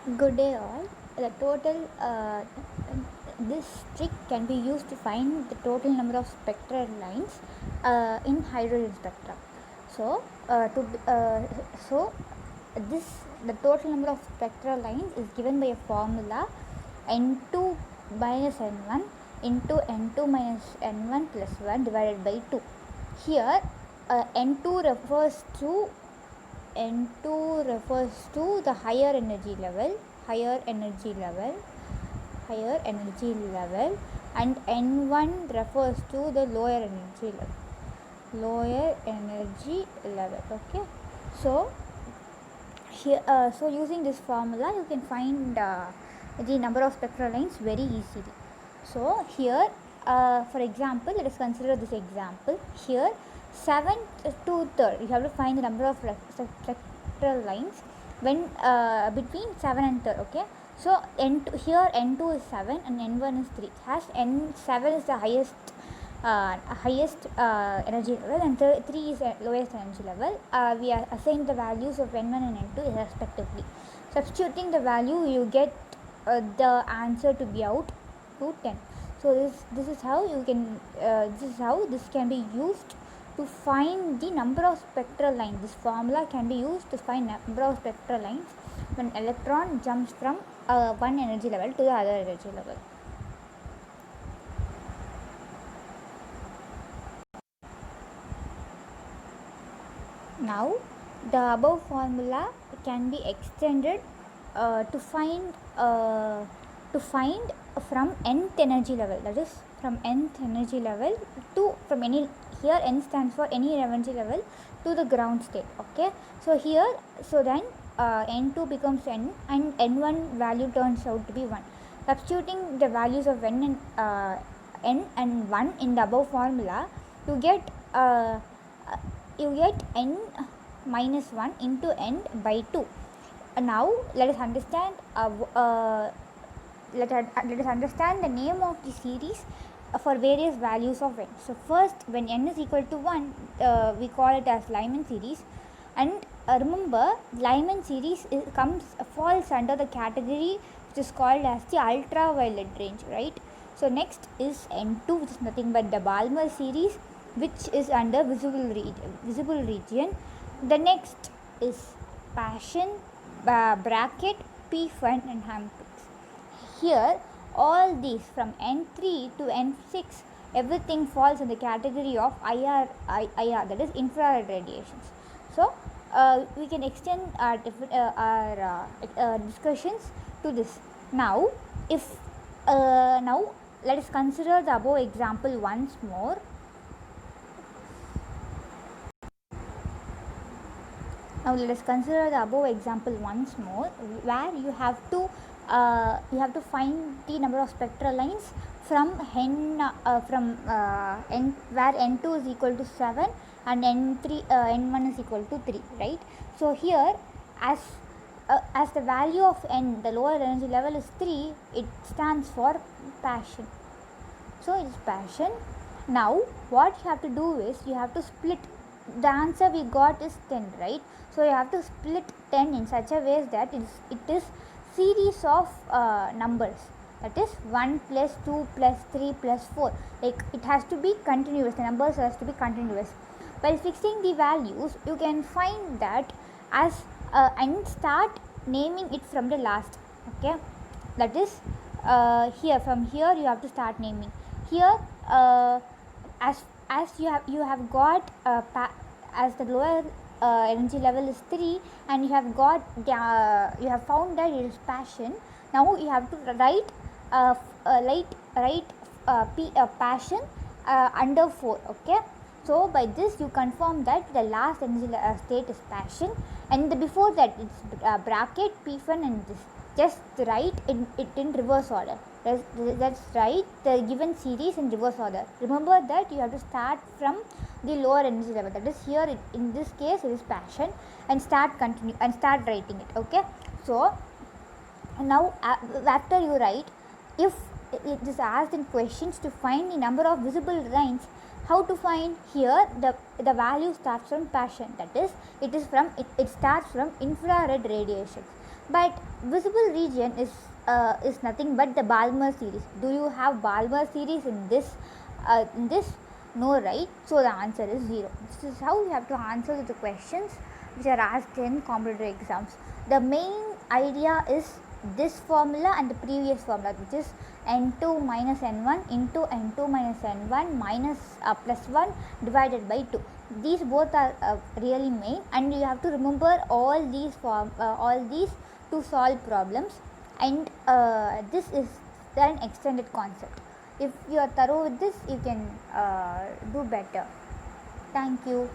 Good day all. The total this trick can be used to find the total number of spectral lines in hydrogen spectra. So to so this the total number of spectral lines is given by a formula n2 minus n1 into n2 minus n1 plus 1 divided by 2. Here n2 refers to N2 refers to the higher energy level, and N1 refers to the lower energy level. Okay, so here, so using this formula, you can find the number of spectral lines very easily. So here, for example, let us consider this example. Here, 7 to 3rd, you have to find the number of spectral lines when between 7 and 3rd. Okay, so N2, here N2 is 7 and N1 is 3. As N7 is the highest energy level and 3 is lowest energy level, we are assigned the values of N1 and N2 respectively. Substituting the value, you get the answer to be out to 10. So this is how you can this can be used to find the number of spectral lines. This formula can be used to find number of spectral lines when electron jumps from one energy level to the other energy level. Now the above formula can be extended to find from nth energy level, that is from nth energy level to from any, here n stands for any energy level, to the ground state. Okay, so here, so then n2 becomes n and n1 value turns out to be 1. Substituting the values of n and 1 in the above formula, you get n minus 1 into n by 2. Now let us understand let us understand the name of the series for various values of n. So first, when n is equal to 1, we call it as Lyman series, and remember, Lyman series falls under the category which is called as the ultraviolet range, right? So next is n2, which is nothing but the Balmer series, which is under visible region. The next is Paschen, bracket, P1 and Hampix. Here all these from N3 to N6, everything falls in the category of IR, that is infrared radiations. So we can extend our discussions to this. Now if now let us consider the above example once more. Now let us consider the above example once more, where you have to find the number of spectral lines from n, where n2 is equal to 7 and n1 is equal to 3, right? So here, as the value of n, the lower energy level, is 3, it stands for Paschen. So it is Paschen. Now what you have to do is, you have to split. The answer we got is 10, right? So you have to split 10 in such a way that it is series of numbers, that is 1 plus 2 plus 3 plus 4, like it has to be continuous, the numbers has to be continuous. While fixing the values, you can find that as and start naming it from the last. Okay, that is here, from here you have to start naming. Here as you have got as the lower energy level is 3 and you have got you have found that it is Paschen. Now you have to write Paschen under 4. Okay, so by this you confirm that the last energy state is Paschen, and before that it's bracket P1 and this. Just write it in reverse order. Let's write the given series in reverse order. Remember that you have to start from the lower energy level, that is here in this case it is Paschen, and start writing it. Okay, so now after you write, if it is asked in questions to find the number of visible lines How to find? Here the value starts from Paschen, that is it starts from infrared radiation, but visible region is nothing but the Balmer series. Do you have Balmer series in this no, right? So the answer is 0. This is how you have to answer the questions which are asked in competitive exams. The main idea is this formula and the previous formula, which is n2 minus n1 into n2 minus n1 minus plus 1 divided by 2. These both are really main, and you have to remember all these to solve problems, and this is an extended concept. If you are thorough with this, you can do better. Thank you.